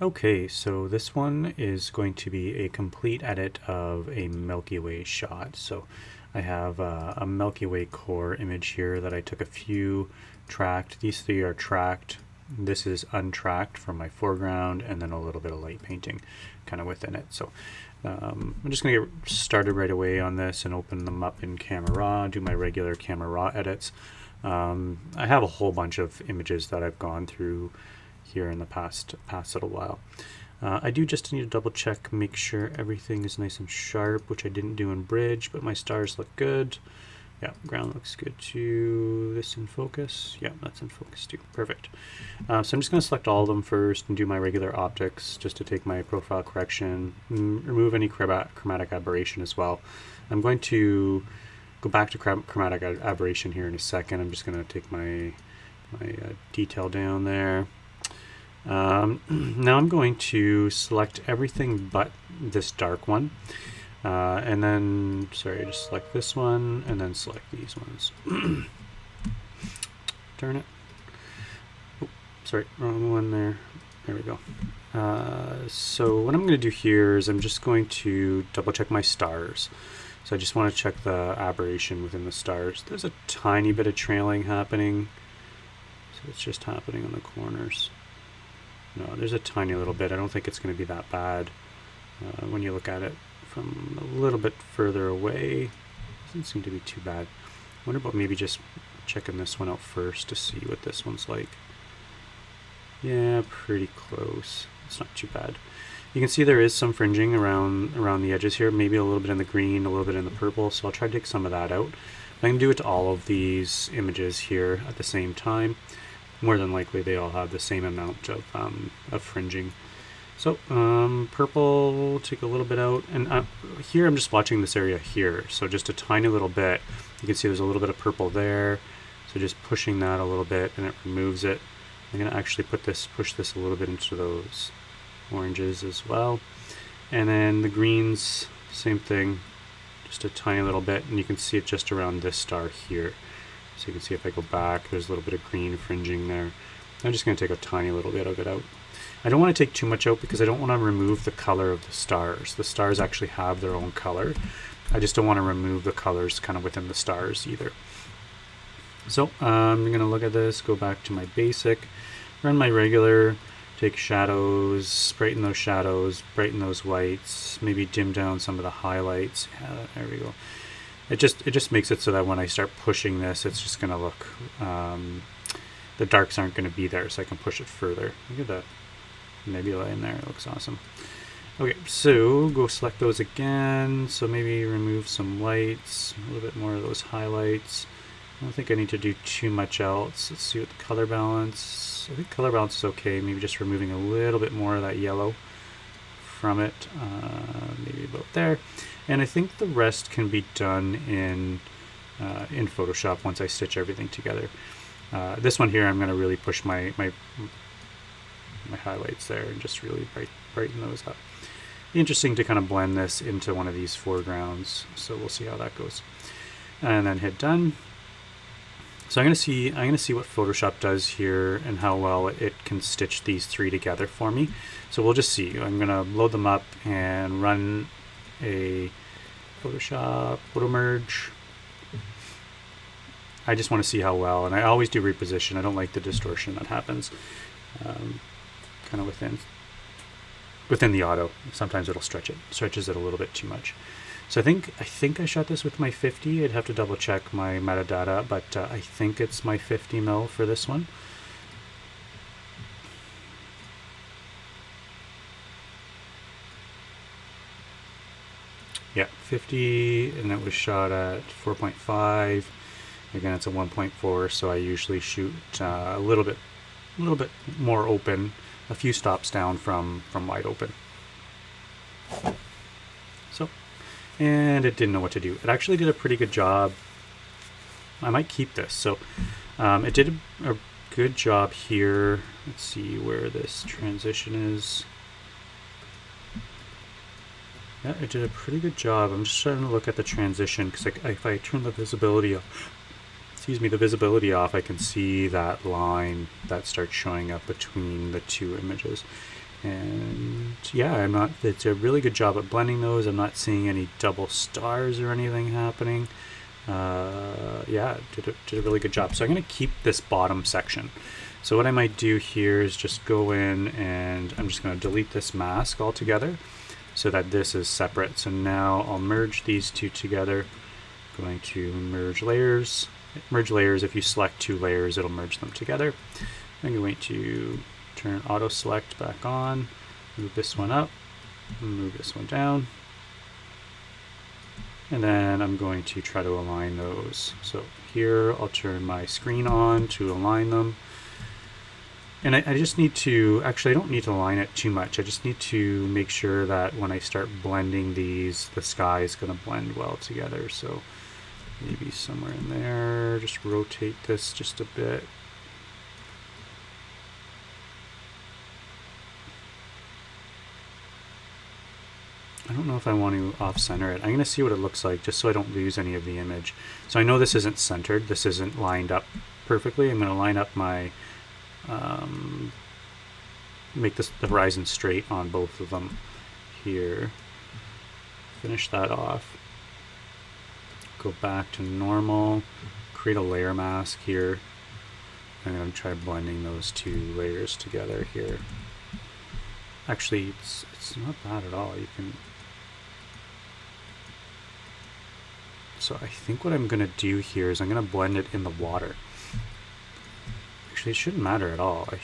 Okay, so this one is going to be a complete edit of a Milky Way shot. So I have a Milky Way core image here that I took a few tracked. These three are tracked. This is untracked from my foreground, and then a little bit of light painting kind of within it. So I'm just going to get started right away on this and open them up in Camera Raw, do my regular Camera Raw edits. I have a whole bunch of images that I've gone through here in the past little while. I do just need to double check, make sure everything is nice and sharp, which I didn't do in Bridge, but my stars look good. Yeah, ground looks good too. This in focus. Yeah, that's in focus too. Perfect. So I'm just going to select all of them first and do my regular optics just to take my profile correction, remove any chromatic aberration as well. I'm going to go back to chromatic aberration here in a second. I'm just going to take my detail down there. Now I'm going to select everything but this dark one. And then, sorry, just select this one and then select these ones. Turn it. Oh, sorry, wrong one there. There we go. So what I'm going to do here is I'm just going to double check my stars. So I just want to check the aberration within the stars. There's a tiny bit of trailing happening. So it's just happening on the corners. No, there's a tiny little bit. I don't think it's going to be that bad when you look at it from a little bit further away. Doesn't seem to be too bad. I wonder about maybe just checking this one out first to see what this one's like. Yeah, pretty close. It's not too bad. You can see there is some fringing around the edges here, maybe a little bit in the green, a little bit in the purple, so I'll try to take some of that out. I can do it to all of these images here at the same time. More than likely they all have the same amount of fringing. So purple, take a little bit out, and here I'm just watching this area here, so just a tiny little bit. You can see there's a little bit of purple there, so just pushing that a little bit and it removes it. I'm going to actually push this a little bit into those oranges as well. And then the greens, same thing, just a tiny little bit, and you can see it just around this star here. So you can see if I go back, there's a little bit of green fringing there. I'm just going to take a tiny little bit of it out. I don't want to take too much out because I don't want to remove the color of the stars. The stars actually have their own color. I just don't want to remove the colors kind of within the stars either. So I'm going to look at this, go back to my basic, run my regular, take shadows, brighten those shadows, brighten those whites, maybe dim down some of the highlights. Yeah, there we go. It just makes it so that when I start pushing this, it's just going to look, the darks aren't going to be there, so I can push it further. Look at that nebula in there, it looks awesome. Okay, so go select those again, so maybe remove some lights, a little bit more of those highlights. I don't think I need to do too much else. Let's see what the color balance, I think color balance is okay, maybe just removing a little bit more of that yellow from it, maybe about there. And I think the rest can be done in Photoshop once I stitch everything together. This one here, I'm going to really push my highlights there and just really brighten those up. Interesting to kind of blend this into one of these foregrounds, so we'll see how that goes. And then hit done. So I'm going to see what Photoshop does here and how well it can stitch these three together for me. So we'll just see. I'm going to load them up and run a Photomerge. I just want to see how well, and I always do reposition. I don't like the distortion that happens kind of within the auto. Sometimes it'll stretches it a little bit too much. So I think I shot this with my 50. I'd have to double check my metadata, but I think it's my 50 mil for this one. Yeah, 50, and it was shot at 4.5. Again, it's a 1.4, so I usually shoot a little bit more open, a few stops down from wide open. So, and it didn't know what to do. It actually did a pretty good job. I might keep this. So it did a good job here. Let's see where this transition is. Yeah, it did a pretty good job. I'm just trying to look at the transition because if I turn the visibility off, I can see that line that starts showing up between the two images. And yeah, it's a really good job at blending those. I'm not seeing any double stars or anything happening. Yeah, did a really good job. So I'm going to keep this bottom section. So what I might do here is just go in and I'm just going to delete this mask altogether so that this is separate. So now I'll merge these two together. I'm going to merge layers. Merge layers, if you select two layers, it'll merge them together. I'm going to turn auto select back on, move this one up, move this one down. And then I'm going to try to align those. So here I'll turn my screen on to align them. And I just need to, actually I don't need to align it too much. I just need to make sure that when I start blending these, the sky is going to blend well together. So maybe somewhere in there, just rotate this just a bit. I don't know if I want to off-center it. I'm going to see what it looks like just so I don't lose any of the image. So I know this isn't centered. This isn't lined up perfectly. I'm going to line up my, make the horizon straight on both of them here. Finish that off. Go back to normal. Create a layer mask here. I'm going to try blending those two layers together here. Actually, it's not bad at all. You can. So I think what I'm going to do here is I'm going to blend it in the water. Actually, it shouldn't matter at all. I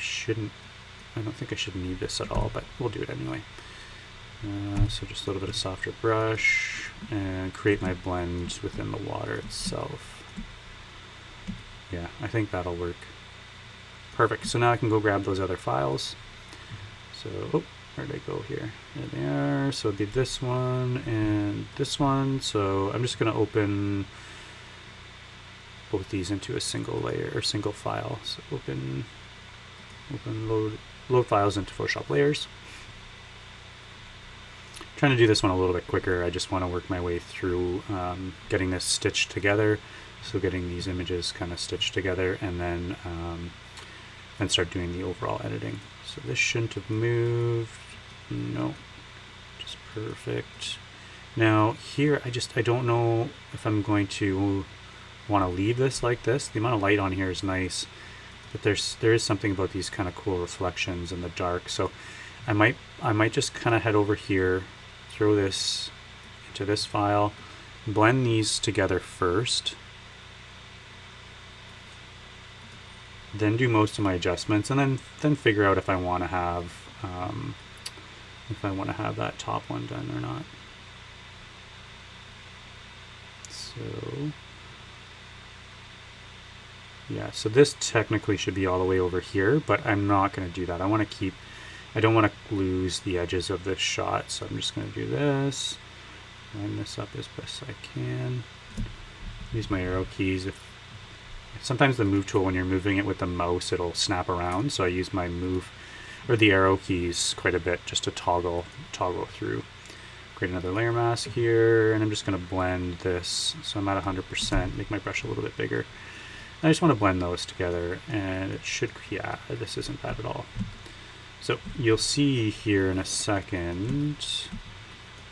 don't think I should need this at all, but we'll do it anyway. So just a little bit of softer brush and create my blend within the water itself. Yeah, I think that'll work. Perfect. So now I can go grab those other files. So, oh, where did I go here? There they are. So it'd be this one and this one. So I'm just going to open both these into a single layer or single file. So open load files into Photoshop layers. Trying to do this one a little bit quicker. I just want to work my way through getting this stitched together. So getting these images kind of stitched together and then start doing the overall editing. So this shouldn't have moved. No, just perfect. Now here, I don't know if I'm going to want to leave this like this. The amount of light on here is nice, but there is something about these kind of cool reflections in the dark. So I might just kind of head over here, throw this into this file, blend these together first, then do most of my adjustments, and then figure out if I want to have that top one done or not. So yeah, so this technically should be all the way over here, but I'm not going to do that. I don't want to lose the edges of this shot, so I'm just going to do this, line this up as best I can. Use my arrow keys. Sometimes the move tool, when you're moving it with the mouse, it'll snap around, so I use my move or the arrow keys quite a bit just to toggle through. Create another layer mask here, and I'm just going to blend this. So I'm at 100%, make my brush a little bit bigger. And I just want to blend those together, and it should, yeah, this isn't bad at all. So you'll see here in a second,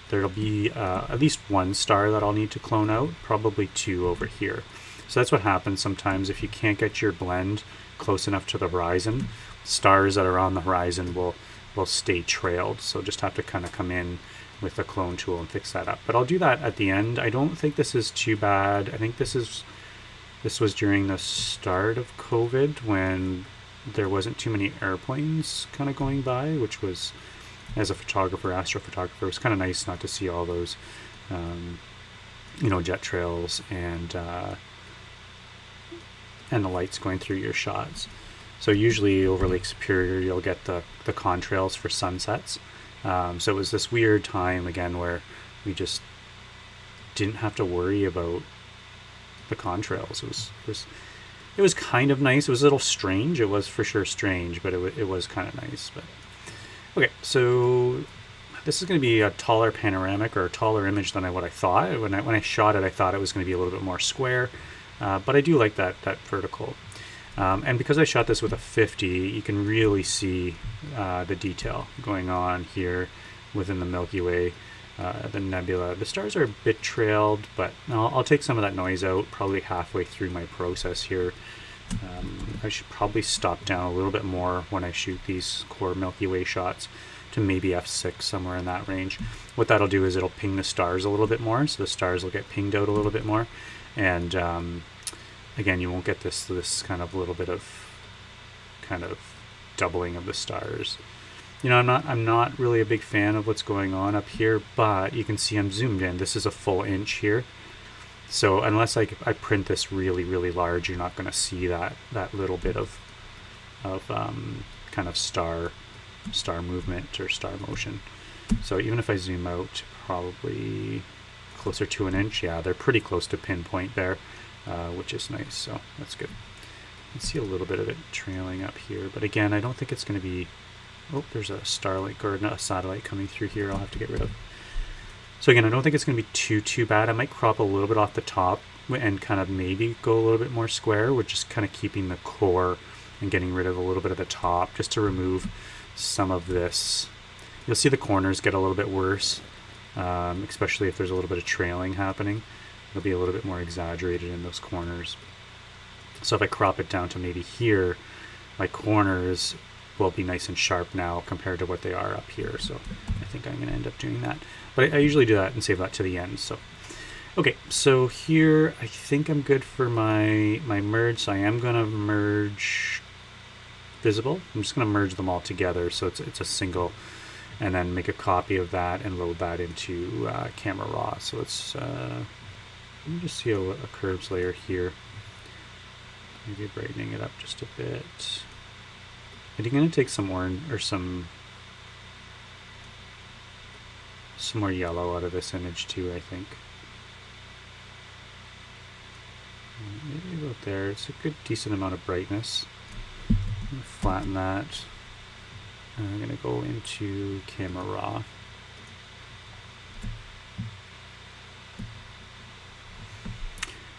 there'll be at least one star that I'll need to clone out, probably two over here. So that's what happens sometimes if you can't get your blend close enough to the horizon. Stars that are on the horizon will stay trailed, so just have to kind of come in with the clone tool and fix that up. But I'll do that at the end. I don't think this is too bad. I think this was during the start of COVID when there wasn't too many airplanes kind of going by, which was, as a photographer, astrophotographer, it was kind of nice not to see all those jet trails and the lights going through your shots. So usually over Lake Superior you'll get the contrails for sunsets. So it was this weird time again where we just didn't have to worry about the contrails. It was kind of nice. It was a little strange. It was for sure strange, but it was kind of nice. But okay, so this is going to be a taller panoramic or a taller image than what I thought. When I shot it, I thought it was going to be a little bit more square, but I do like that vertical. And because I shot this with a 50, you can really see the detail going on here within the Milky Way, the nebula. The stars are a bit trailed, but I'll take some of that noise out probably halfway through my process here. I should probably stop down a little bit more when I shoot these core Milky Way shots to maybe f6, somewhere in that range. What that'll do is it'll ping the stars a little bit more, so the stars will get pinged out a little bit more, and again, you won't get this kind of little bit of doubling of the stars. You know, I'm not really a big fan of what's going on up here, but you can see I'm zoomed in. This is a full inch here. So unless I print this really, really large, you're not going to see that little bit of kind of star movement or star motion. So even if I zoom out to probably closer to an inch, yeah, they're pretty close to pinpoint there, which is nice. So that's good. You can see a little bit of it trailing up here, but again, I don't think it's going to be. Oh, there's a Starlink or a satellite coming through here. I'll have to get rid of. So again, I don't think it's going to be too bad. I might crop a little bit off the top and kind of maybe go a little bit more square. We're just kind of keeping the core and getting rid of a little bit of the top just to remove some of this. You'll see the corners get a little bit worse, especially if there's a little bit of trailing happening. It'll be a little bit more exaggerated in those corners. So if I crop it down to maybe here, my corners will be nice and sharp now compared to what they are up here. So I think I'm going to end up doing that. But I usually do that and save that to the end. So okay, so here I think I'm good for my merge. So I am going to merge visible. I'm just going to merge them all together so it's a single, and then make a copy of that and load that into Camera Raw. So let's let me just see a curves layer here. Maybe brightening it up just a bit. I'm going to take some orange or some more yellow out of this image too, I think. Maybe about there. It's a good decent amount of brightness. I'm going to flatten that. And I'm going to go into Camera Raw.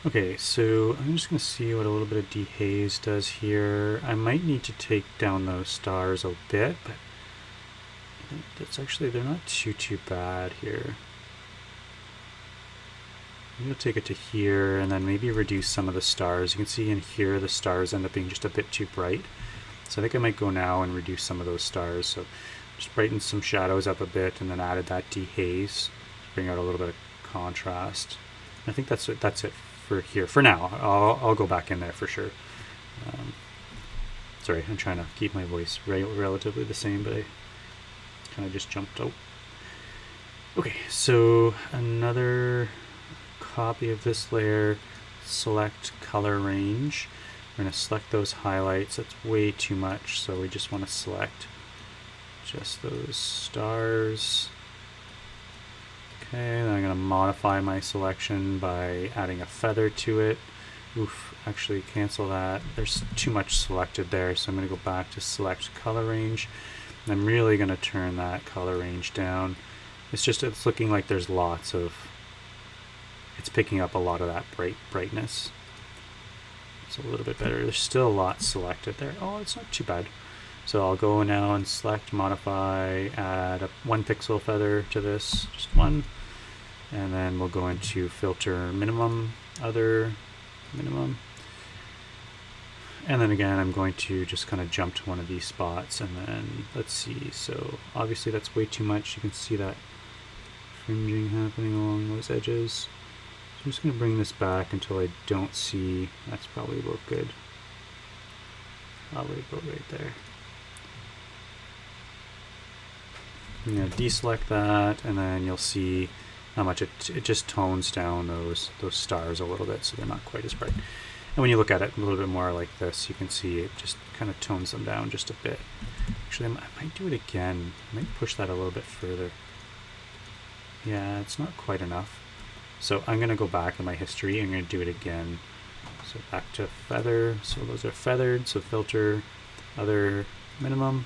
Okay, so I'm just going to see what a little bit of dehaze does here. I might need to take down those stars a bit, but that's actually, they're not too bad here. I'm going to take it to here and then maybe reduce some of the stars. You can see in here the stars end up being just a bit too bright. So I think I might go now and reduce some of those stars. So just brighten some shadows up a bit and then added that dehaze to bring out a little bit of contrast. I think that's it for here. For now, I'll go back in there for sure. Sorry, I'm trying to keep my voice relatively the same, but I kind of just jumped out. Okay, so another copy of this layer, select color range. We're going to select those highlights. That's way too much, so we just want to select just those stars. Okay, then I'm going to modify my selection by adding a feather to it. Oof, actually cancel that. There's too much selected there, so I'm going to go back to select color range. And I'm really going to turn that color range down. It's looking like there's lots of, it's picking up a lot of that brightness. It's a little bit better. There's still a lot selected there. Oh, it's not too bad. So I'll go now and select, modify, add a 1 pixel feather to this, just one. And then we'll go into filter minimum, other, minimum. And then again, I'm going to just kind of jump to one of these spots and then let's see. So obviously that's way too much. You can see that fringing happening along those edges. So I'm just going to bring this back until I don't see. That's probably about good. Probably about right there. I'm going to deselect that, and then you'll see how much it just tones down those stars a little bit, so they're not quite as bright. And when you look at it a little bit more like this, you can see it just kind of tones them down just a bit. Actually, I might do it again. I might push that a little bit further. Yeah, it's not quite enough. So I'm going to go back in my history. I'm going to do it again. So back to feather. So those are feathered. So filter, other, minimum.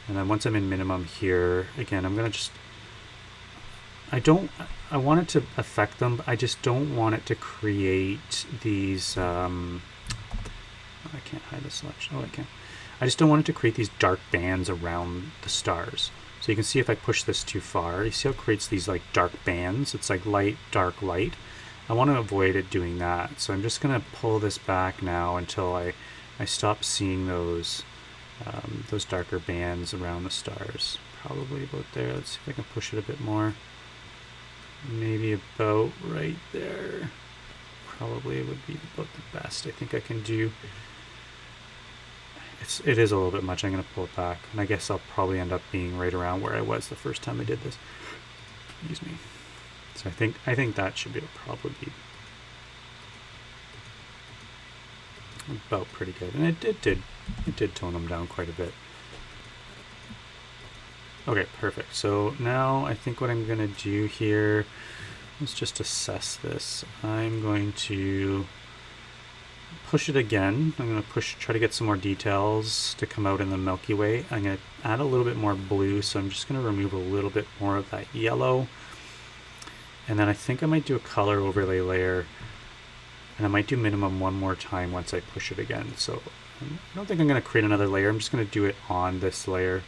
And then once I'm in minimum here, again, I'm going to just, I want it to affect them, but I just don't want it to create these Oh, I can't hide the selection. Oh, I can. I just don't want it to create these dark bands around the stars. So you can see if I push this too far, you see how it creates these like dark bands? It's like light, dark, light. I want to avoid it doing that. So I'm just going to pull this back now until I stop seeing those darker bands around the stars. Probably about there. Let's see if I can push it a bit more. Maybe about right there. Probably would be about the best I think I can do. It is a little bit much. I'm going to pull it back, and I guess I'll probably end up being right around where I was the first time I did this. Excuse me. So I think that should be probably be about pretty good, and it did tone them down quite a bit. Okay, perfect. So now I think what I'm going to do here, let's just assess this. I'm going to push it again. I'm going to try to get some more details to come out in the Milky Way. I'm going to add a little bit more blue, so I'm just going to remove a little bit more of that yellow. And then I think I might do a color overlay layer, and I might do minimum one more time once I push it again. So I don't think I'm going to create another layer. I'm just going to do it on this layer.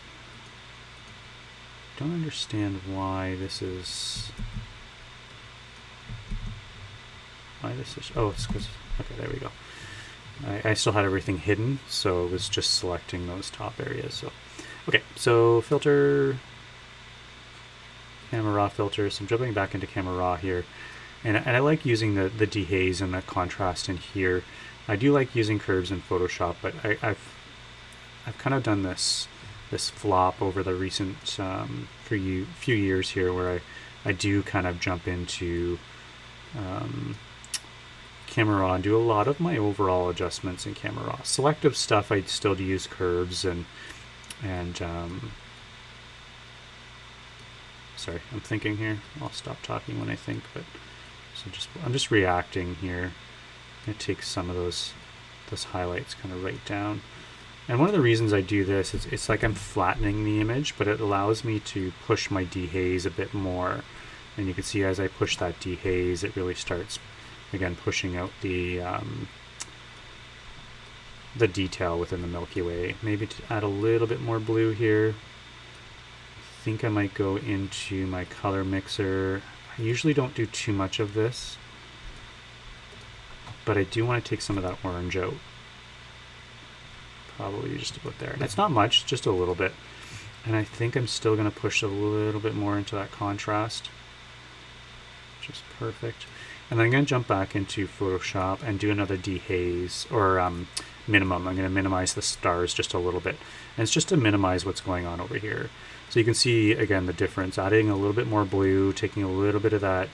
Don't understand why this is... Oh, it's because... Okay, there we go. I still had everything hidden, so it was just selecting those top areas. So, okay, so filter, camera raw filter. So I'm jumping back into camera raw here, and I like using the dehaze and the contrast in here. I do like using curves in Photoshop, but I've kind of done this flop over the recent few years here, where I do kind of jump into camera raw and do a lot of my overall adjustments in camera raw. Selective stuff I still do use curves and sorry, I'm thinking here. I'll stop talking when I think, but so I'm just reacting here. I'm gonna take some of those highlights kind of right down. And one of the reasons I do this is it's like I'm flattening the image, but it allows me to push my dehaze a bit more. And you can see as I push that dehaze, it really starts again pushing out the detail within the Milky Way. Maybe to add a little bit more blue here. I think I might go into my color mixer. I usually don't do too much of this, but I do want to take some of that orange out. Probably just about there. And it's not much, just a little bit. And I think I'm still going to push a little bit more into that contrast. Just perfect. And then I'm going to jump back into Photoshop and do another dehaze, or minimum. I'm going to minimize the stars just a little bit. And it's just to minimize what's going on over here. So you can see, again, the difference. Adding a little bit more blue, taking a little bit of that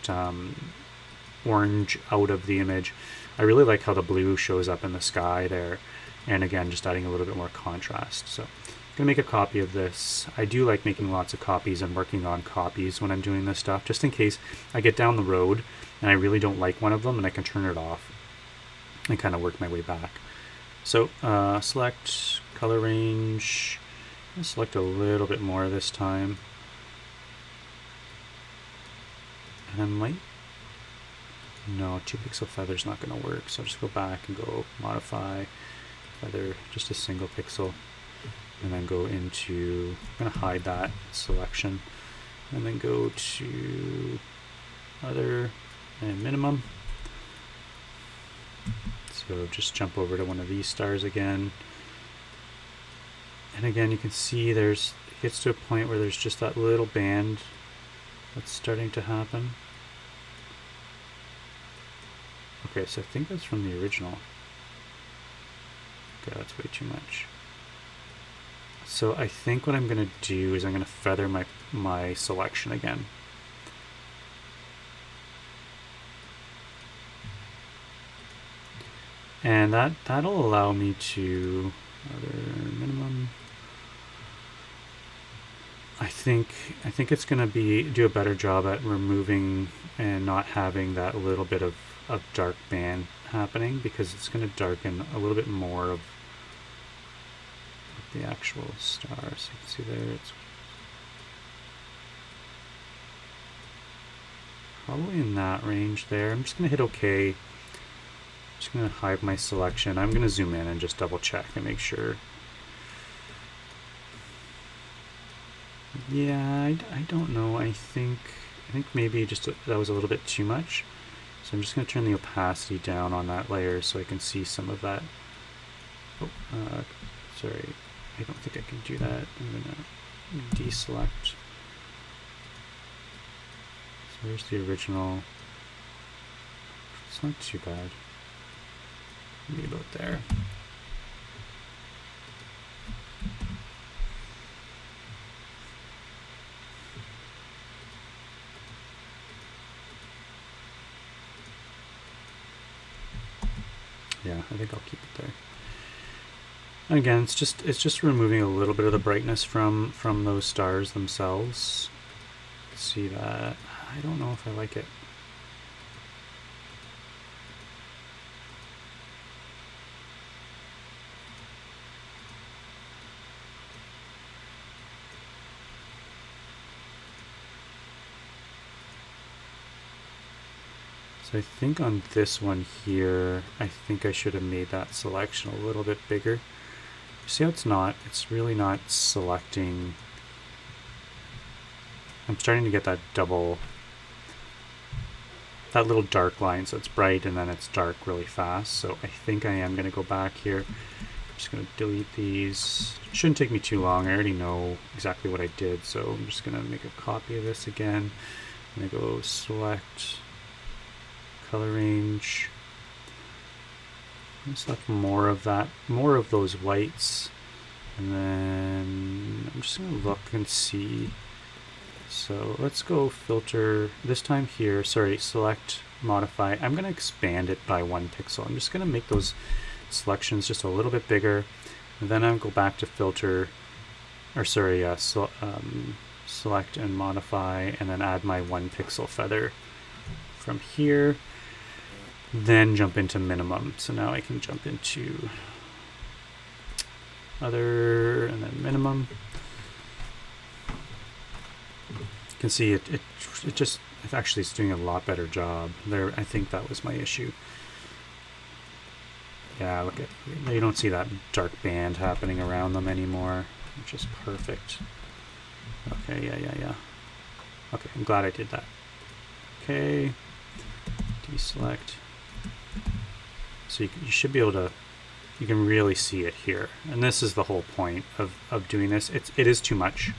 orange out of the image. I really like how the blue shows up in the sky there. And again, just adding a little bit more contrast. So I'm going to make a copy of this. I do like making lots of copies and working on copies when I'm doing this stuff, just in case I get down the road and I really don't like one of them, and I can turn it off and kind of work my way back. So select color range. I'm going to select a little bit more this time. And I might... No, 2 pixel feather's not going to work, so I'll just go back and go modify feather, just a single pixel. And then go into, I'm going to hide that selection, and then go to other and minimum. So just jump over to one of these stars again. And again, you can see it gets to a point where there's just that little band that's starting to happen. Okay, so I think that's from the original. Okay, that's way too much. So I think what I'm going to do is I'm going to feather my selection again. And that'll allow me to other minimum. I think it's going to do a better job at removing and not having that little bit of dark band happening, because it's going to darken a little bit more of the actual stars. You can see there it's probably in that range there. I'm just going to hit OK Just going to hide my selection. I'm going to zoom in and just double check and make sure. Yeah, I don't know. I think maybe just that was a little bit too much. So I'm just going to turn the opacity down on that layer so I can see some of that. Oh, sorry, I don't think I can do that. I'm going to deselect. So where's the original? It's not too bad. Maybe about there. Yeah, I think I'll keep it there. And again, it's just removing a little bit of the brightness from those stars themselves. See that? I don't know if I like it. So I think on this one here, I think I should have made that selection a little bit bigger. See how it's really not selecting. I'm starting to get that little dark line, so it's bright and then it's dark really fast. So I think I am going to go back here. I'm just going to delete these. It shouldn't take me too long. I already know exactly what I did, so I'm just going to make a copy of this again. I'm going to go select color range. I'm select more of those whites, and then I'm just going to look and see. So let's go filter this time here. Sorry, select, modify. I'm going to expand it by 1 pixel. I'm just going to make those selections just a little bit bigger, and then I'll go back to filter, or sorry, select and modify, and then add my 1 pixel feather from here. Then jump into minimum. So now I can jump into other and then minimum. You can see it actually is doing a lot better job there. I think that was my issue. Yeah, look at, you don't see that dark band happening around them anymore, which is perfect. Okay, yeah. Okay, I'm glad I did that. Okay, deselect. So you should be able to, you can really see it here. And this is the whole point of doing this. It is too much,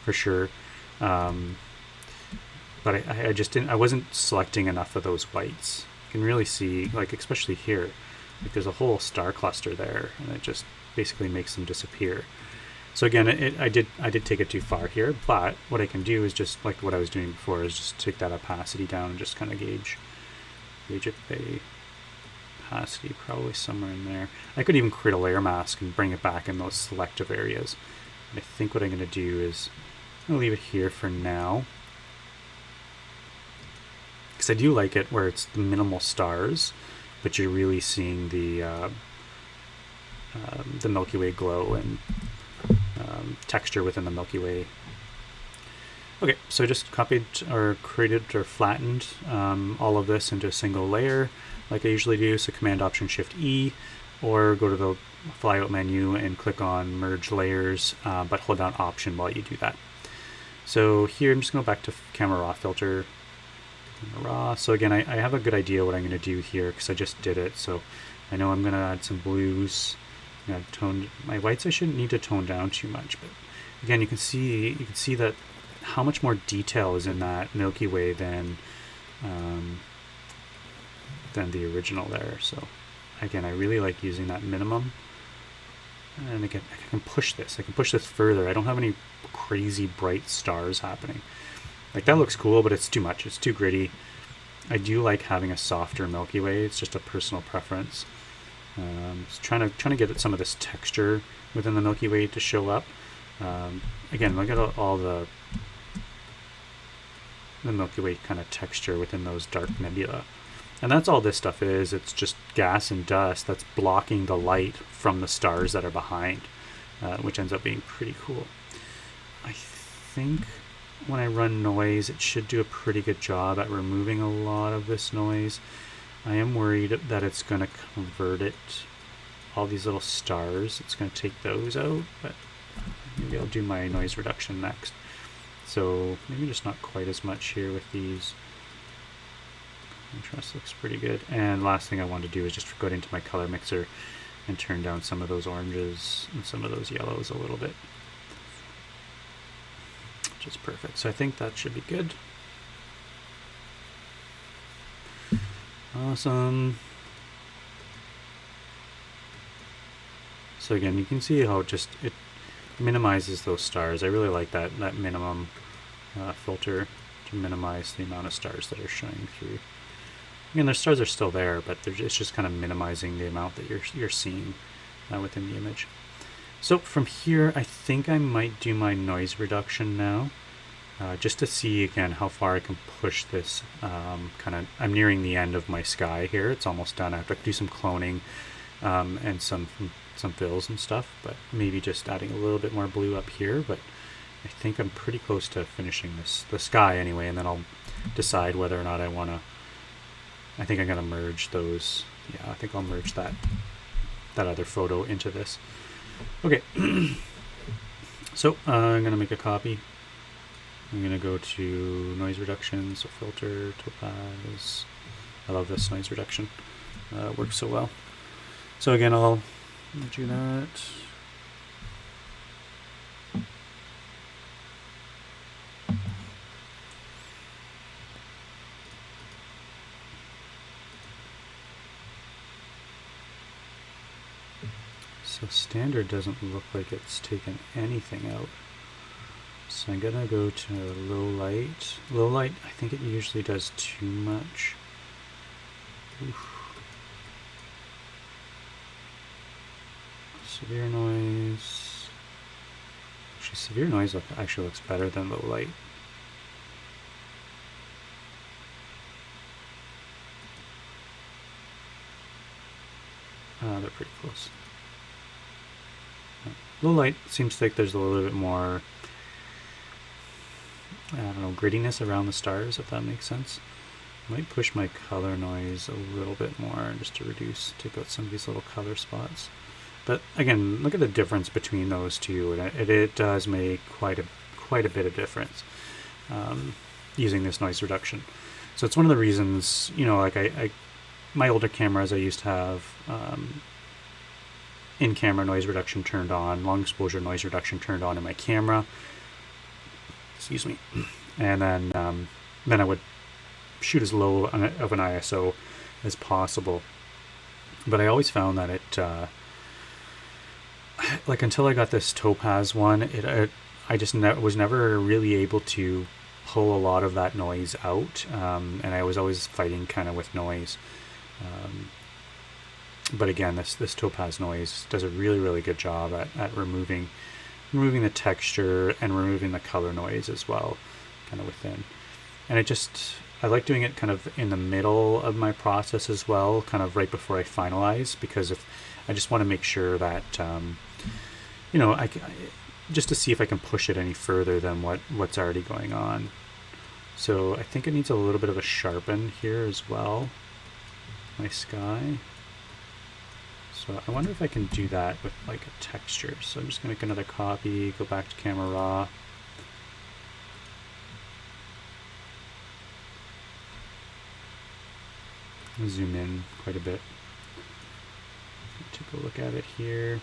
for sure. But I wasn't selecting enough of those whites. You can really see, like, especially here, like there's a whole star cluster there, and it just basically makes them disappear. So again, I did take it too far here, but what I can do is just like what I was doing before, is just take that opacity down and just kind of gauge it by opacity, probably somewhere in there. I could even create a layer mask and bring it back in those selective areas. And I think what I'm going to do is I'm going to leave it here for now, because I do like it where it's the minimal stars, but you're really seeing the Milky Way glow and texture within the Milky Way. Okay, so I just copied or created or flattened all of this into a single layer like I usually do. So Command Option Shift E, or go to the flyout menu and click on Merge Layers, but hold down Option while you do that. So here I'm just going to go back to Camera Raw Filter. Raw. So again, I have a good idea what I'm going to do here because I just did it. So I know I'm going to add some blues. I'm going to tone my whites. I shouldn't need to tone down too much, but again, you can see that how much more detail is in that Milky Way than the original there. So again, I really like using that minimum. And again, I can push this. I can push this further. I don't have any crazy bright stars happening. Like, that looks cool, but it's too much. It's too gritty. I do like having a softer Milky Way. It's just a personal preference. Just trying to get some of this texture within the Milky Way to show up. Again, look at all the Milky Way kind of texture within those dark nebula. And that's all this stuff is. It's just gas and dust that's blocking the light from the stars that are behind, which ends up being pretty cool. I think when I run noise, it should do a pretty good job at removing a lot of this noise. I am worried that it's going to convert it, all these little stars, it's going to take those out, but maybe I'll do my noise reduction next. So maybe just not quite as much here with these. Contrast looks pretty good. And last thing I want to do is just go into my color mixer and turn down some of those oranges and some of those yellows a little bit. Which is perfect. So I think that should be good. Awesome. So again, you can see how it minimizes those stars. I really like that minimum filter to minimize the amount of stars that are showing through. Again, the stars are still there, but it's just kind of minimizing the amount that you're seeing within the image. So from here, I think I might do my noise reduction now, just to see again how far I can push this. I'm nearing the end of my sky here. It's almost done. I have to do some cloning and some fills and stuff, but maybe just adding a little bit more blue up here. But I think I'm pretty close to finishing the sky anyway, and then I'll decide whether or not I want to. I think I'm going to merge those. Yeah, I think I'll merge that other photo into this. Okay, so I'm going to make a copy. I'm going to go to noise reduction, so filter, topaz. I love this noise reduction. It works so well. So again, I'll do that. So standard doesn't look like it's taken anything out. So I'm gonna go to low light. Low light, I think it usually does too much. Oof. Severe noise. Actually, severe noise actually looks better than low light. They're pretty close. Low light seems like there's a little bit more, I don't know, grittiness around the stars, if that makes sense. I might push my color noise a little bit more just to take out some of these little color spots. But again, look at the difference between those two, and it does make quite a bit of difference using this noise reduction. So it's one of the reasons, you know, like my older cameras I used to have in-camera noise reduction turned on, long exposure noise reduction turned on in my camera. Excuse me. And then I would shoot as low of an ISO as possible. But I always found that it, like until I got this topaz one, I just was never really able to pull a lot of that noise out, and I was always fighting kind of with noise. But again, this topaz noise does a really good job at removing the texture and removing the color noise as well, kind of within. And I like doing it kind of in the middle of my process as well, kind of right before I finalize, because if I just want to make sure that you know, just to see if I can push it any further than what's already going on. So I think it needs a little bit of a sharpen here as well, my sky. So I wonder if I can do that with like a texture. So I'm just going to make another copy, go back to camera raw. Zoom in quite a bit. Take a look at it here.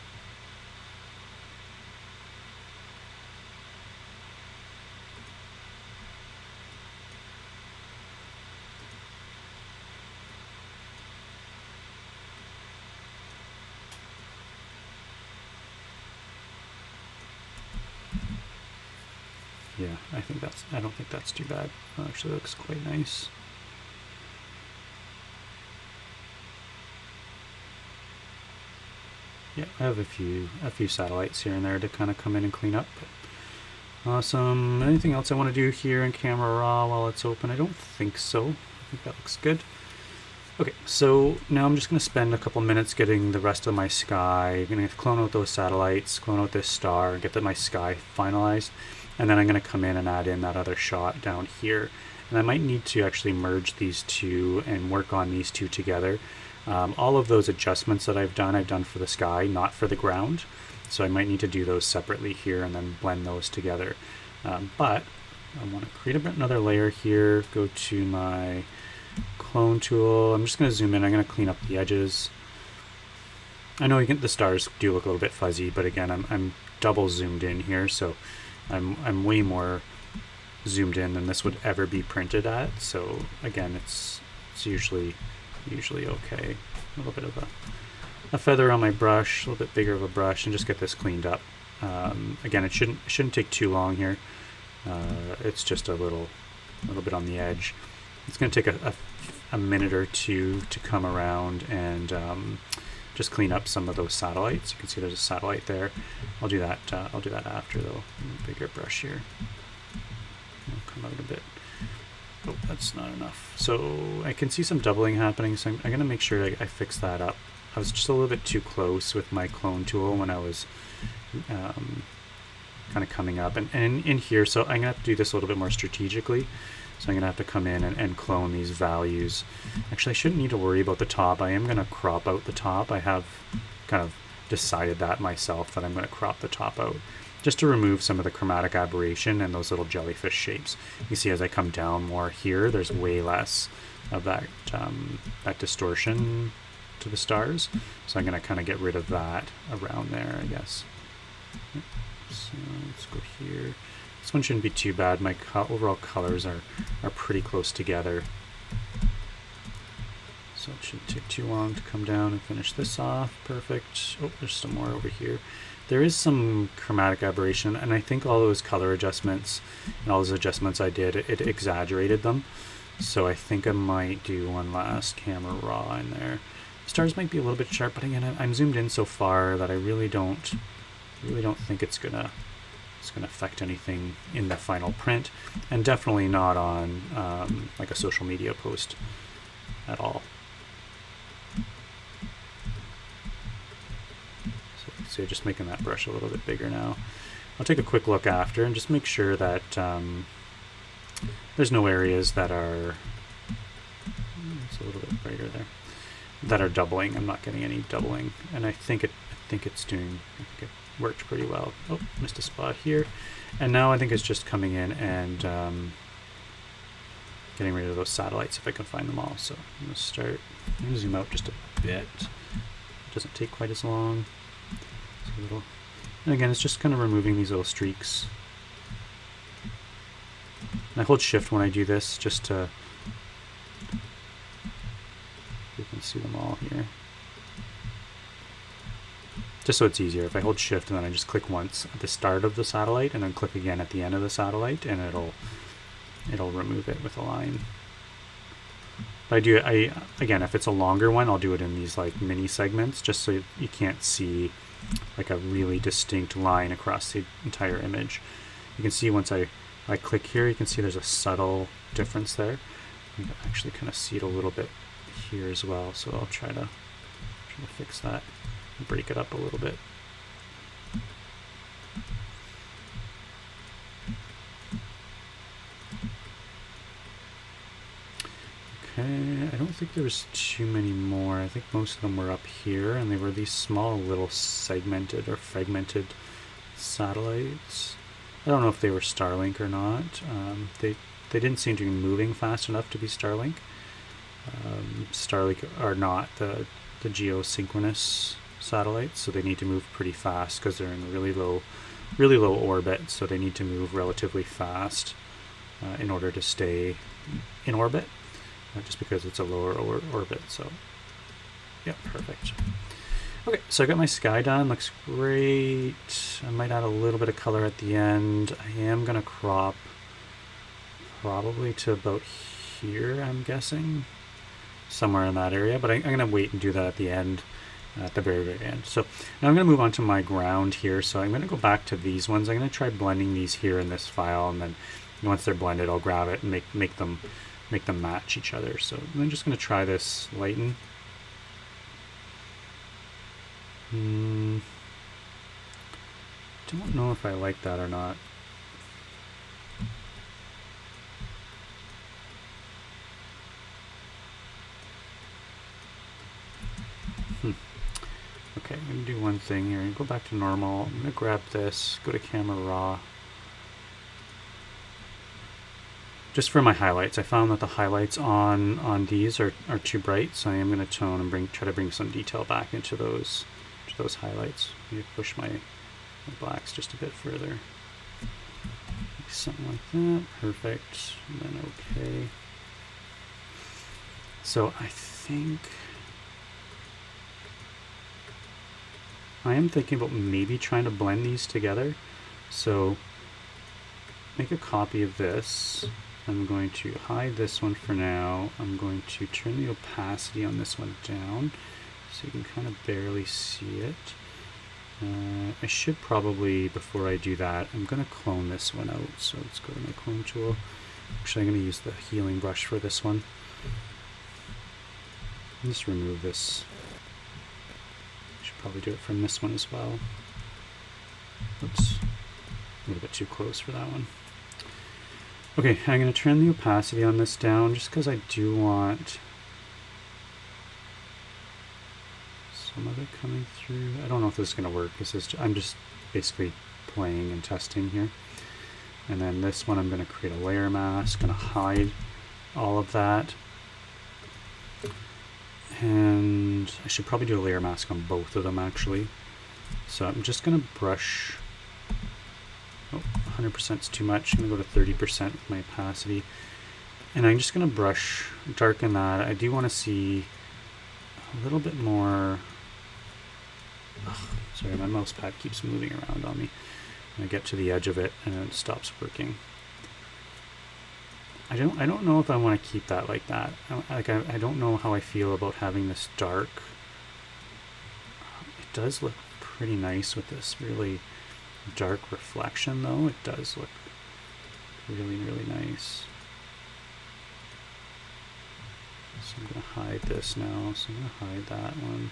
Yeah, I don't think that's too bad. It actually looks quite nice. Yeah, I have a few satellites here and there to kind of come in and clean up. But awesome. Anything else I want to do here in camera raw while it's open? I don't think so. I think that looks good. Okay, so now I'm just going to spend a couple minutes getting the rest of my sky. I'm going to clone out those satellites, clone out this star, and get my sky finalized. And then I'm going to come in and add in that other shot down here. And I might need to actually merge these two and work on these two together. All of those adjustments that I've done for the sky, not for the ground. So I might need to do those separately here and then blend those together. But I want to create another layer here, go to my clone tool. I'm just going to zoom in. I'm going to clean up the edges. I know the stars do look a little bit fuzzy, but again, I'm double zoomed in here, so I'm way more zoomed in than this would ever be printed at. So again, it's usually okay. A little bit of a feather on my brush, a little bit bigger of a brush, and just get this cleaned up. Again, it shouldn't take too long here. It's just a little bit on the edge. It's going to take a minute or two to come around and just clean up some of those satellites. You can see there's a satellite there. I'll do that after though. Bigger brush here. I'll come out a bit. Oh, that's not enough. So I can see some doubling happening, so I'm going to make sure I fix that up. I was just a little bit too close with my clone tool when I was kind of coming up. And in here, so I'm going to have to do this a little bit more strategically. So I'm going to have to come in and clone these values. Actually, I shouldn't need to worry about the top. I am going to crop out the top. I have kind of decided that myself, that I'm going to crop the top out, just to remove some of the chromatic aberration and those little jellyfish shapes. You see as I come down more here, there's way less of that distortion to the stars. So I'm going to kind of get rid of that around there, I guess. So let's go here. This one shouldn't be too bad. My overall colors are pretty close together. So it shouldn't take too long to come down and finish this off. Perfect. Oh, there's some more over here. There is some chromatic aberration, and I think all those color adjustments and all those adjustments I did, it exaggerated them. So I think I might do one last camera raw in there. Stars might be a little bit sharp, but again, I'm zoomed in so far that I really don't think it's gonna affect anything in the final print, and definitely not on like a social media post at all. So just making that brush a little bit bigger now. I'll take a quick look after and just make sure that there's no areas that are, it's a little bit brighter there, that are doubling. I'm not getting any doubling, and I think it worked pretty well. Oh, missed a spot here. And now I think it's just coming in and getting rid of those satellites if I can find them all. So I'm going to start, I'm going to zoom out just a bit. It doesn't take quite as long. It's a little, and again, it's just kind of removing these little streaks. And I hold shift when I do this just to, you can see them all here. Just so it's easier, if I hold shift and then I just click once at the start of the satellite and then click again at the end of the satellite, and it'll remove it with a line. But again, if it's a longer one, I'll do it in these like mini segments, just so you can't see like a really distinct line across the entire image. You can see once I click here, you can see there's a subtle difference there. You can actually kind of see it a little bit here as well, so I'll try to fix that. Break it up a little bit. Okay, I don't think there was too many more. I think most of them were up here, and they were these small little segmented or fragmented satellites. I don't know if they were Starlink or not. They didn't seem to be moving fast enough to be Starlink. Starlink are not the geosynchronous satellites, so they need to move pretty fast because they're in a really low orbit, so they need to move relatively fast in order to stay in orbit, just because it's a lower orbit. So yeah, perfect. Okay, so I got my sky done, looks great. I might add a little bit of color at the end. I am gonna crop probably to about here, I'm guessing, somewhere in that area, but I'm gonna wait and do that at the end, at the very end. So now I'm going to move on to my ground here. So I'm going to go back to these ones. I'm going to try blending these here in this file, and then once they're blended, I'll grab it and make them match each other. So I'm just going to try this lighten. Don't know if I like that or not. Okay, I'm going to do one thing here. Go back to normal. I'm going to grab this, go to camera raw. Just for my highlights, I found that the highlights on these are too bright, so I am going to tone and try to bring some detail back into those highlights. Maybe push my blacks just a bit further. Something like that. Perfect. And then okay. So I think I am thinking about maybe trying to blend these together. So make a copy of this. I'm going to hide this one for now. I'm going to turn the opacity on this one down so you can kind of barely see it. I should probably, before I do that, I'm going to clone this one out. So let's go to my clone tool. Actually, I'm going to use the healing brush for this one. Just remove this. I should probably do it from this one as well. Oops, a little bit too close for that one. Okay, I'm going to turn the opacity on this down just because I do want some of it coming through. I don't know if this is going to work. I'm just basically playing and testing here. And then this one I'm going to create a layer mask, going to hide all of that. And I should probably do a layer mask on both of them actually. So I'm just going to brush. Oh, 100% is too much. I'm going to go to 30% with my opacity. And I'm just going to brush, darken that. I do want to see a little bit more. Sorry, my mouse pad keeps moving around on me. I get to the edge of it and it stops working. I don't know if I want to keep that like that. I don't know how I feel about having this dark. It does look pretty nice with this really dark reflection though. It does look really, really nice. So I'm going to hide this now. So I'm going to hide that one.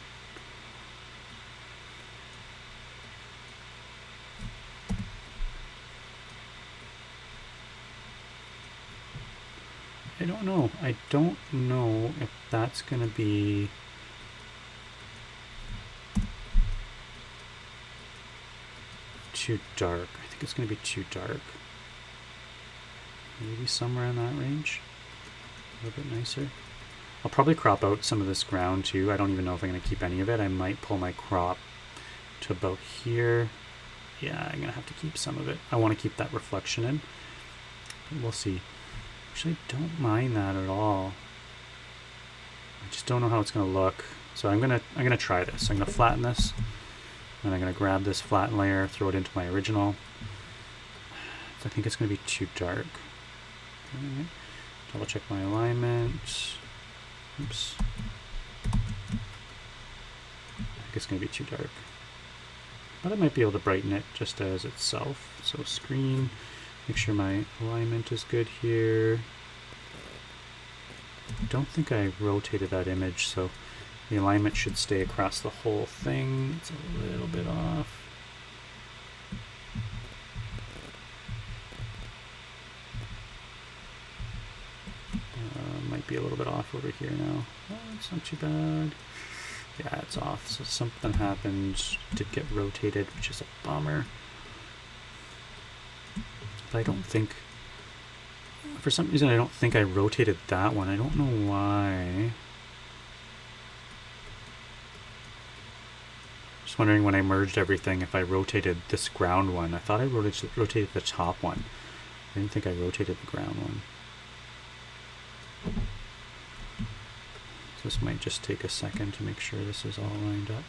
I don't know. I don't know if that's going to be too dark. I think it's going to be too dark. Maybe somewhere in that range. A little bit nicer. I'll probably crop out some of this ground too. I don't even know if I'm going to keep any of it. I might pull my crop to about here. Yeah, I'm going to have to keep some of it. I want to keep that reflection in. But we'll see. Actually, I don't mind that at all. I just don't know how it's going to look. So I'm gonna try this. I'm gonna flatten this, and I'm gonna grab this flatten layer, throw it into my original. I think it's gonna be too dark. Right. Double check my alignment. Oops. I think it's gonna be too dark. But I might be able to brighten it just as itself. So screen. Make sure my alignment is good here. I don't think I rotated that image, so the alignment should stay across the whole thing. It's a little bit off. Might be a little bit off over here now. Oh, it's not too bad. Yeah, it's off. So something happened. Did get rotated, which is a bummer. But I don't think, for some reason, I don't think I rotated that one. I don't know why. Just wondering when I merged everything if I rotated this ground one. I thought I rotated the top one. I didn't think I rotated the ground one. So this might just take a second to make sure this is all lined up.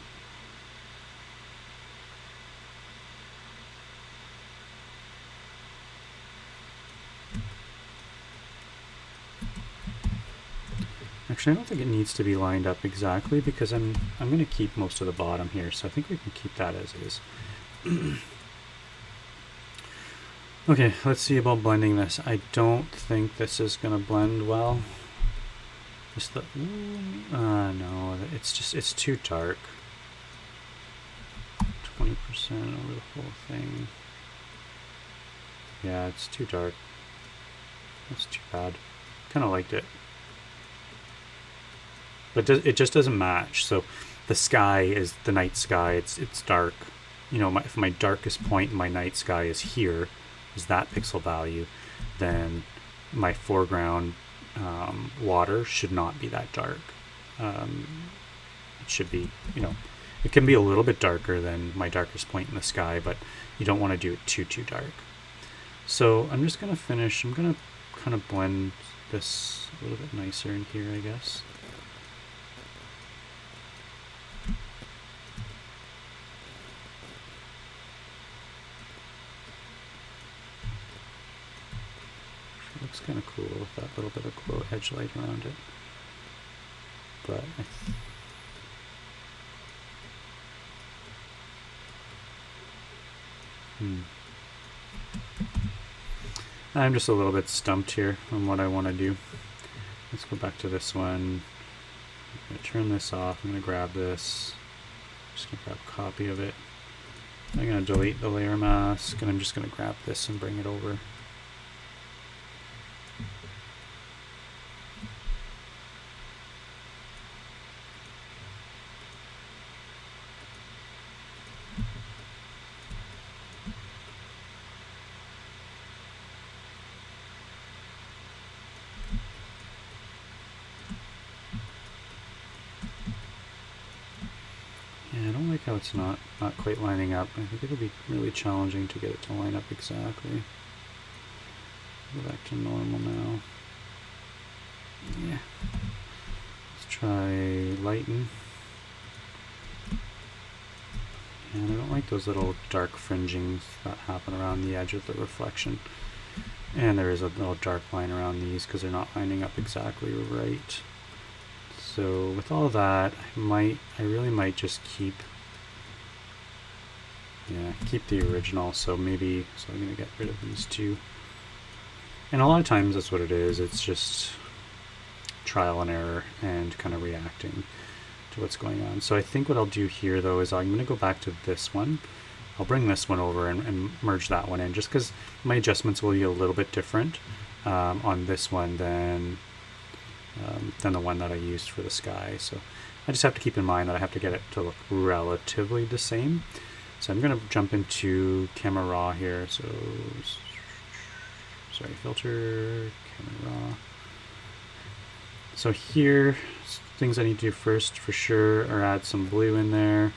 Actually, I don't think it needs to be lined up exactly because I'm going to keep most of the bottom here, so I think we can keep that as is. Okay, let's see about blending this. I don't think this is going to blend well. Just the no, it's too dark. 20% over the whole thing. Yeah, it's too dark. That's too bad. Kind of liked it. But it just doesn't match. So the sky is the night sky. It's dark. You know, if my darkest point in my night sky is here, is that pixel value, then my foreground water should not be that dark. It should be, you know, it can be a little bit darker than my darkest point in the sky, but you don't want to do it too dark. So I'm just going to finish. I'm going to kind of blend this a little bit nicer in here, I guess. It looks kind of cool with that little bit of glow edge light around it. But I'm just a little bit stumped here on what I want to do. Let's go back to this one. I'm going to turn this off. I'm going to grab this. Just going to grab a copy of it. I'm going to delete the layer mask, and I'm just going to grab this and bring it over. How it's not quite lining up. I think it'll be really challenging to get it to line up exactly. Go back to normal now. Yeah. Let's try lighten. And I don't like those little dark fringings that happen around the edge of the reflection. And there is a little dark line around these because they're not lining up exactly right. So with all that, I really might just keep the original. So I'm going to get rid of these two. And a lot of times that's what it is. It's just trial and error and kind of reacting to what's going on. So I think what I'll do here though is I'm going to go back to this one. I'll bring this one over and merge that one in, just because my adjustments will be a little bit different on this one than the one that I used for the sky. So I just have to keep in mind that I have to get it to look relatively the same. So I'm going to jump into camera raw here. So, sorry, filter, camera raw. So here, things I need to do first for sure are add some blue in there.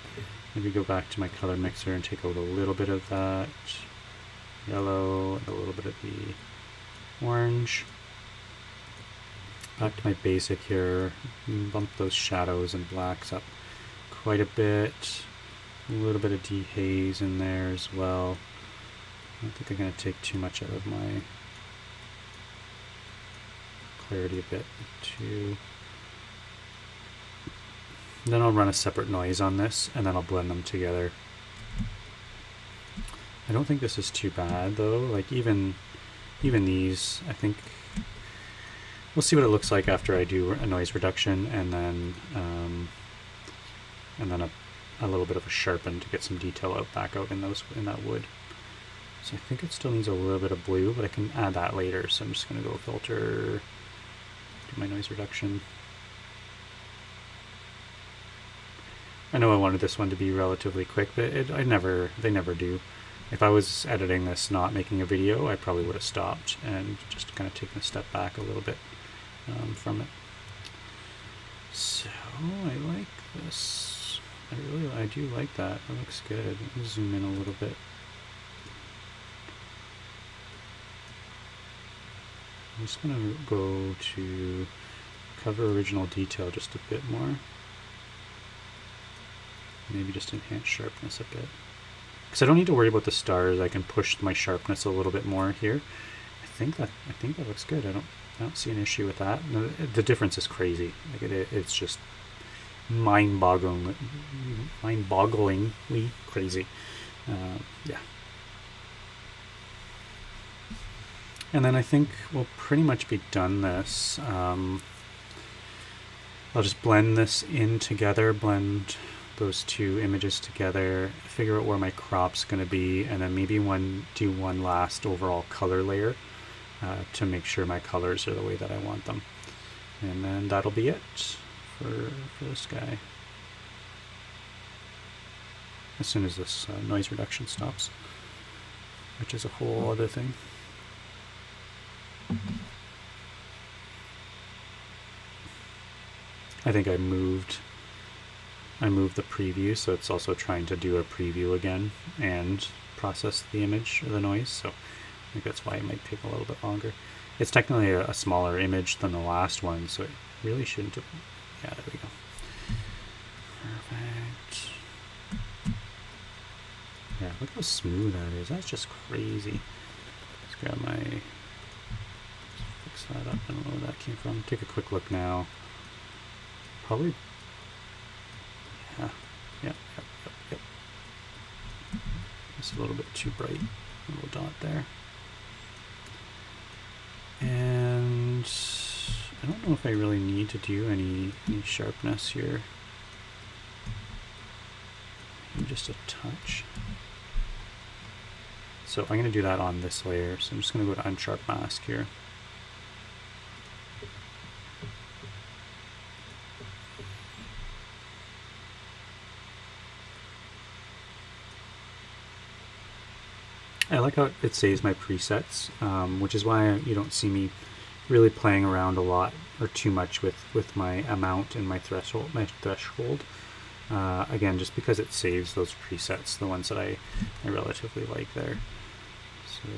Maybe go back to my color mixer and take out a little bit of that yellow and a little bit of the orange. Back to my basic here, bump those shadows and blacks up quite a bit. A little bit of dehaze in there as well. I don't think I'm going to take too much out of my clarity a bit too. And then I'll run a separate noise on this, and then I'll blend them together. I don't think this is too bad though. Like even these, I think we'll see what it looks like after I do a noise reduction, and then a little bit of a sharpen to get some detail back out in that wood. So I think it still needs a little bit of blue, but I can add that later. So I'm just going to go filter, do my noise reduction. I know I wanted this one to be relatively quick, but they never do. If I was editing this, not making a video, I probably would have stopped and just kind of taken a step back a little bit from it. So I like this. I do like that. That looks good. Let me zoom in a little bit. I'm just going to go to cover original detail just a bit more. Maybe just enhance sharpness a bit. Because I don't need to worry about the stars. I can push my sharpness a little bit more here. I think that looks good. I don't see an issue with that. No, the difference is crazy. Like it's just mind-bogglingly crazy. Yeah. And then I think we'll pretty much be done this. I'll just blend this in together, blend those two images together, figure out where my crop's going to be, and then maybe do one last overall color layer to make sure my colors are the way that I want them. And then that'll be it for this guy. as soon as this noise reduction stops, which is a whole other thing. I think I moved the preview, so it's also trying to do a preview again and process the image of the noise, so I think that's why it might take a little bit longer. It's technically a smaller image than the last one, so it really shouldn't have... Yeah, there we go. Perfect. Yeah, look how smooth that is. That's just crazy. Let's grab my... Let's fix that up. I don't know where that came from. Take a quick look now. Probably... Yeah. Yep. It's a little bit too bright. A little dot there. And I don't know if I really need to do any sharpness here. Maybe just a touch. So I'm going to do that on this layer. So I'm just going to go to Unsharp Mask here. I like how it saves my presets, which is why you don't see me really playing around a lot or too much with my amount and my threshold. Again, just because it saves those presets, the ones that I relatively like there. So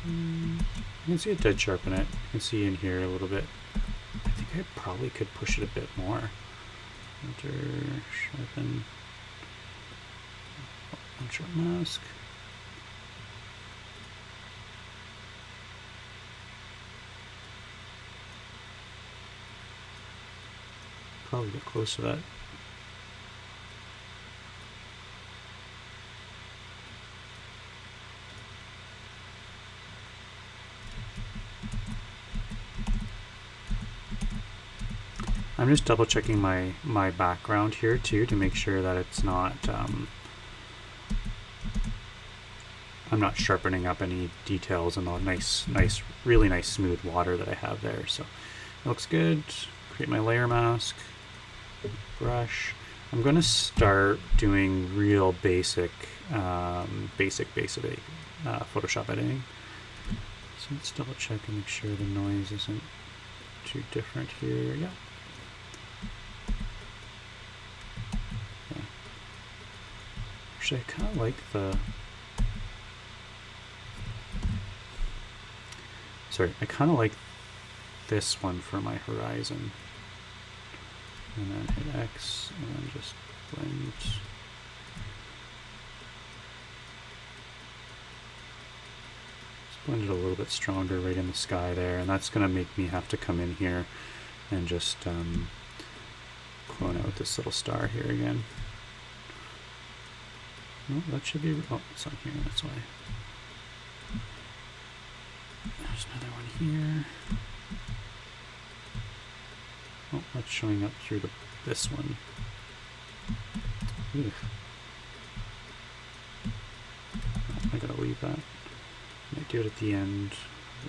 you can see it did sharpen it. You can see in here a little bit. I think I probably could push it a bit more. Enter, sharpen, Unsharp Mask. Probably get close to that. I'm just double checking my background here too to make sure that it's not I'm not sharpening up any details in the really nice smooth water that I have there. So it looks good. Create my layer mask. Brush. I'm going to start doing real basic Photoshop editing. So let's double check and make sure the noise isn't too different here. Yeah. Actually, I kind of like the... Sorry, I kind of like this one for my horizon. And then hit X, and then just blend. Just blend it a little bit stronger right in the sky there, and that's going to make me have to come in here and just clone out this little star here again. No, that should be... Oh, it's on here, that's why. There's another one here. Oh, that's showing up through this one. Ooh. Oh, I gotta leave that. Might do it at the end.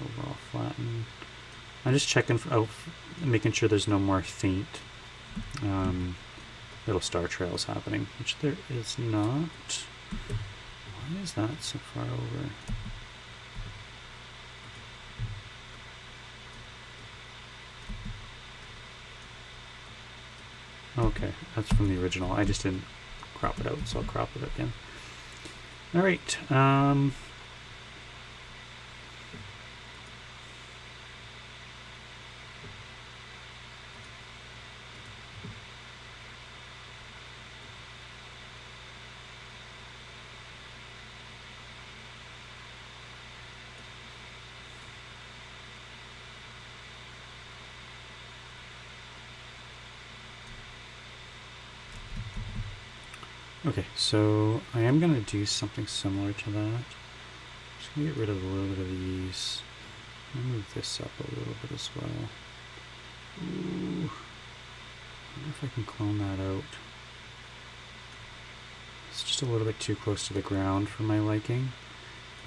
Overall flatten. I'm just checking for making sure there's no more faint little star trails happening, which there is not. Why is that so far over? Okay, that's from the original. I just didn't crop it out, so I'll crop it again. All right. Okay, so I am going to do something similar to that. Just going to get rid of a little bit of these. I'll move this up a little bit as well. Ooh. I wonder if I can clone that out. It's just a little bit too close to the ground for my liking.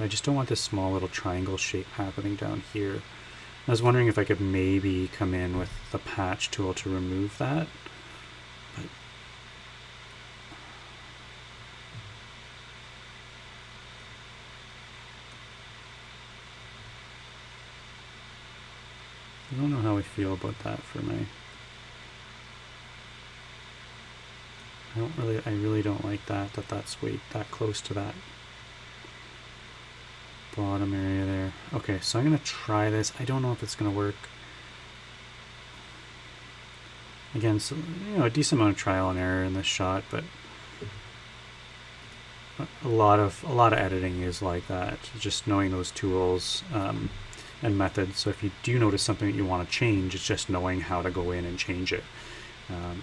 I just don't want this small little triangle shape happening down here. I was wondering if I could maybe come in with the patch tool to remove that. But I don't know how I feel about that for my... I really don't like that's way that close to that bottom area there. Okay, so I'm gonna try this. I don't know if it's gonna work. Again, so, you know, a decent amount of trial and error in this shot, but a lot of editing is like that. Just knowing those tools and methods. So if you do notice something that you want to change, it's just knowing how to go in and change it.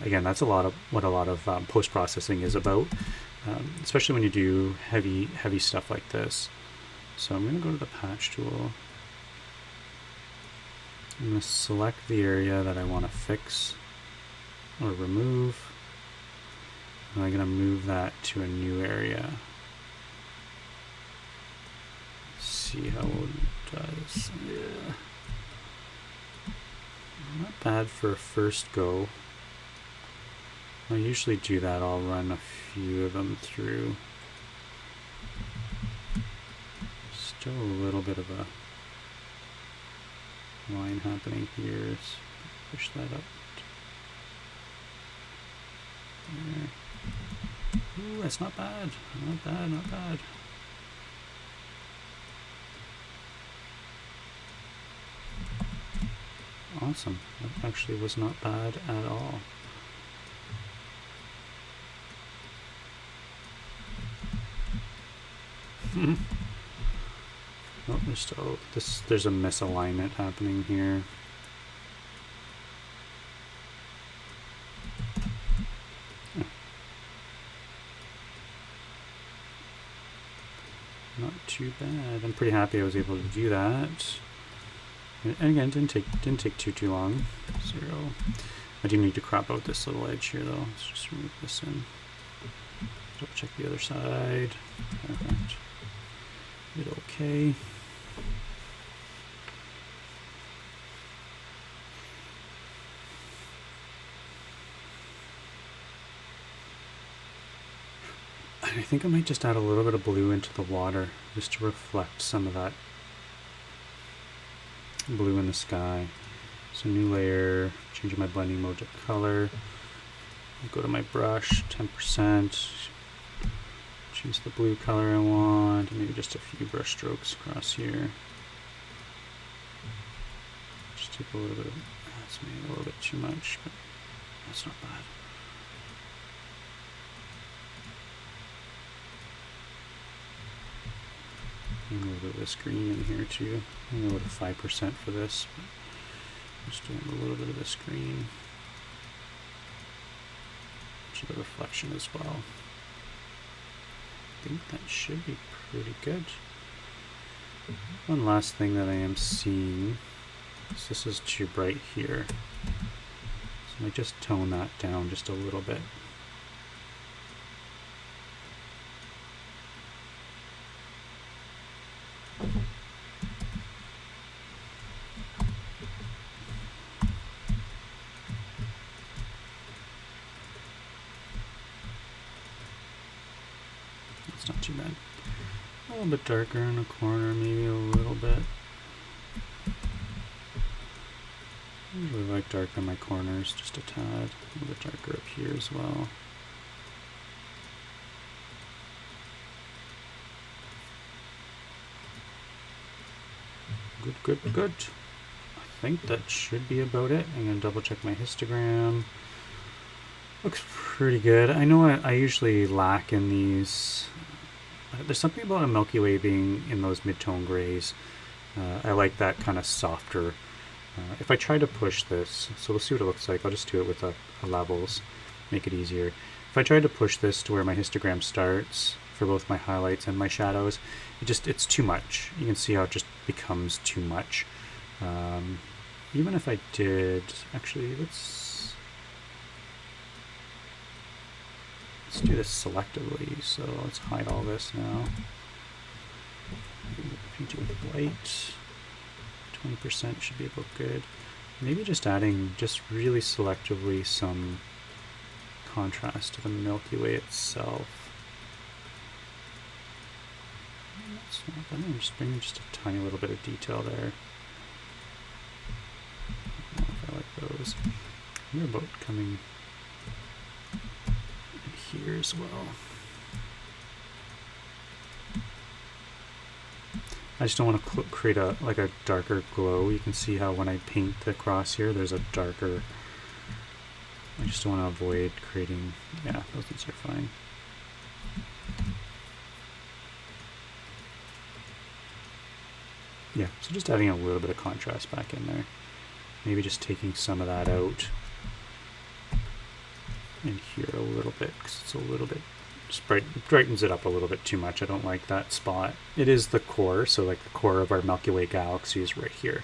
Again, that's what a lot of post-processing is about, especially when you do heavy stuff like this. So I'm going to go to the patch tool. I'm going to select the area that I want to fix or remove. And I'm going to move that to a new area. See how it does. Yeah. Not bad for a first go. I usually do that. I'll run a few of them through. Still a little bit of a line happening here. So push that up. There. Ooh, that's not bad. Not bad, not bad. Awesome. That actually was not bad at all. Oh, there's a misalignment happening here. Oh. Not too bad. I'm pretty happy I was able to do that. And again, didn't take too long. 0. I do need to crop out this little edge here though. Let's just remove this in. Double check the other side. Perfect. Hit OK. I think I might just add a little bit of blue into the water just to reflect some of that blue in the sky. So new layer, changing my blending mode to color. I'll go to my brush, 10%. Choose the blue color I want, and maybe just a few brush strokes across here. Just take a little bit of, that's maybe a little bit too much, but that's not bad. And a little bit of this green in here too. I'm going to go to 5% for this. But just doing a little bit of this green. To the reflection as well. I think that should be pretty good. One last thing that I am seeing is this is too bright here. So I might just tone that down just a little bit. It's not too bad. A little bit darker in the corner, maybe a little bit. I usually like dark on my corners, just a tad. A little bit darker up here as well. Good. I think that should be about it. I'm going to double check my histogram. Looks pretty good. I know I usually lack in these. There's something about a Milky Way being in those mid-tone grays. I like that kind of softer. If I try to push this, so we'll see what it looks like. I'll just do it with the levels, make it easier. If I try to push this to where my histogram starts for both my highlights and my shadows, it's too much. You can see how it just becomes too much. Even if I did, actually, let's do this selectively. So let's hide all this now. Paint it with white. 20% should be about good. Maybe just adding just really selectively some contrast to the Milky Way itself. That's not bad. I'm just bringing just a tiny little bit of detail there. goes. We're about coming in here as well. I just don't want to create a darker glow. You can see how when I paint the cross here, there's a darker. I just don't want to avoid creating. Yeah, those ones are fine. Yeah, so just adding a little bit of contrast back in there. Maybe just taking some of that out in here a little bit, because it's a little bit, just brightens it up a little bit too much. I don't like that spot. It is the core, so like the core of our Milky Way galaxy is right here.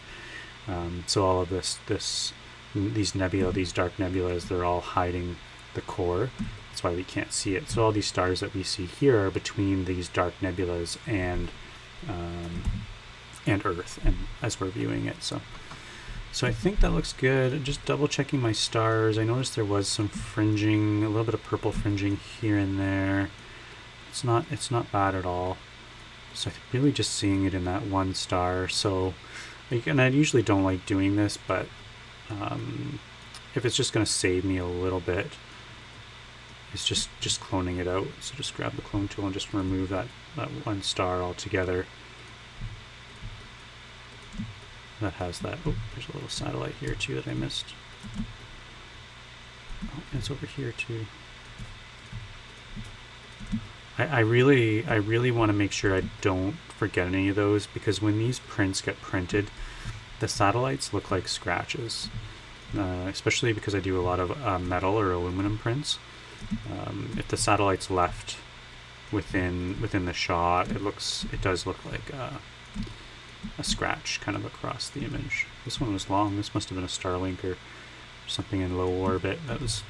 So all of these nebula, these dark nebulas, they're all hiding the core. That's why we can't see it. So all these stars that we see here are between these dark nebulas and Earth, and as we're viewing it. So I think that looks good. Just double checking my stars. I noticed there was some fringing, a little bit of purple fringing here and there. It's not bad at all. So I'm really just seeing it in that one star. So, and I usually don't like doing this, but if it's just going to save me a little bit, it's just cloning it out. So just grab the clone tool and just remove that one star altogether. That has that. Oh, there's a little satellite here too that I missed. Oh, it's over here too. I really want to make sure I don't forget any of those, because when these prints get printed, the satellites look like scratches. Especially because I do a lot of metal or aluminum prints. If the satellite's left within the shot, it does look like a scratch kind of across the image. This one was long. This must have been a Starlink or something in low orbit that was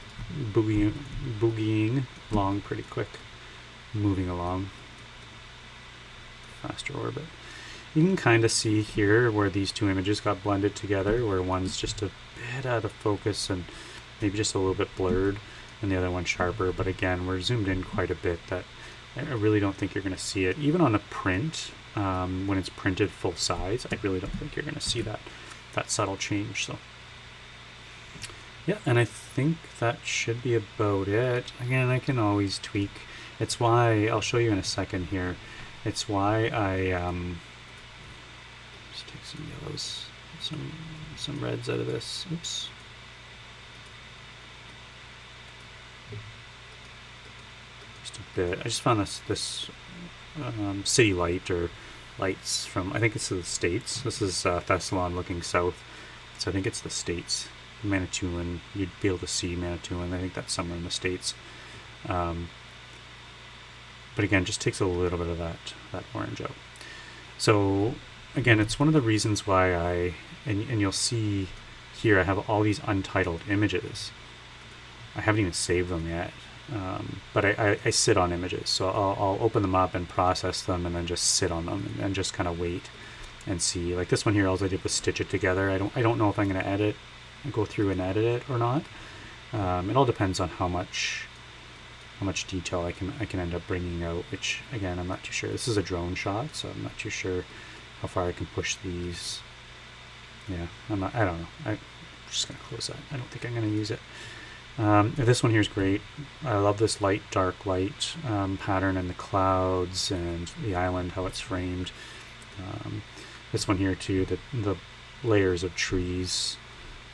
boogieing along pretty quick, moving along faster orbit. You can kind of see here where these two images got blended together, where one's just a bit out of focus and maybe just a little bit blurred, and the other one sharper. But again, we're zoomed in quite a bit that I really don't think you're going to see it. Even on a print, when it's printed full size, I really don't think you're going to see that subtle change. So yeah, and I think that should be about it. Again, I can always tweak. It's why, I'll show you in a second here, it's why I just take some yellows, some reds out of this. Oops. Just a bit. I just found this city light or lights from, I think it's the States. This is Thessalon looking south, so I think it's the States. Manitoulin, you'd be able to see Manitoulin. I think that's somewhere in the States. But again, just takes a little bit of that orange out. So again, it's one of the reasons why and you'll see here I have all these untitled images. I haven't even saved them yet, but I sit on images. So I'll open them up and process them, and then just sit on them and just kind of wait and see. Like this one here, all I did was stitch it together. I don't know if I'm going to go through and edit it or not. It all depends on how much detail I can end up bringing out, which again, I'm not too sure. This is a drone shot, so I'm not too sure how far I can push these. Yeah, I don't know. I'm just going to close that. I don't think I'm going to use it. This one here is great. I love this light, dark light pattern in the clouds and the island, how it's framed. This one here too, the layers of trees,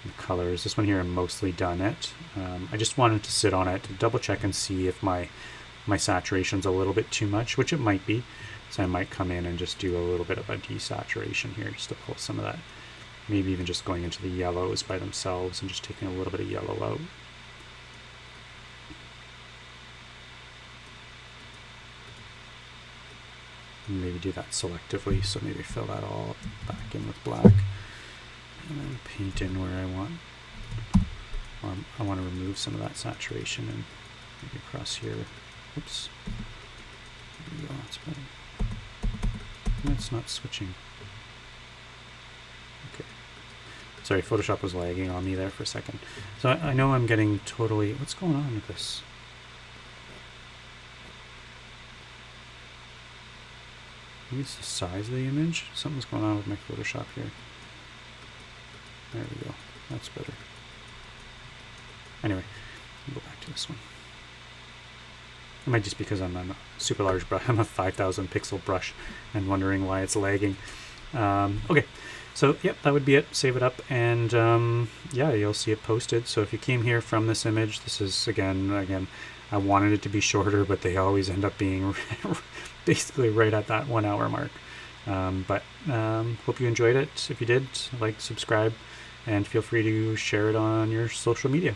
the colors. This one here, I'm mostly done it. I just wanted to sit on it to double check and see if my saturation's a little bit too much, which it might be. So I might come in and just do a little bit of a desaturation here just to pull some of that, maybe even just going into the yellows by themselves and just taking a little bit of yellow out. And maybe do that selectively, so maybe fill that all back in with black. And then paint in where I want. I want to remove some of that saturation and maybe across here. Oops. There we go, that's better. That's not switching. Okay. Sorry, Photoshop was lagging on me there for a second. So I know I'm getting totally... What's going on with this? Maybe it's the size of the image? Something's going on with my Photoshop here. There we go. That's better. Anyway, I'll go back to this one. It might just because I'm on a super large brush. I'm a 5,000 pixel brush and wondering why it's lagging. Okay, so yep, that would be it. Save it up, and yeah, you'll see it posted. So if you came here from this image, this is again, I wanted it to be shorter, but they always end up being basically right at that 1 hour mark. But hope you enjoyed it. If you did, like, subscribe, and feel free to share it on your social media.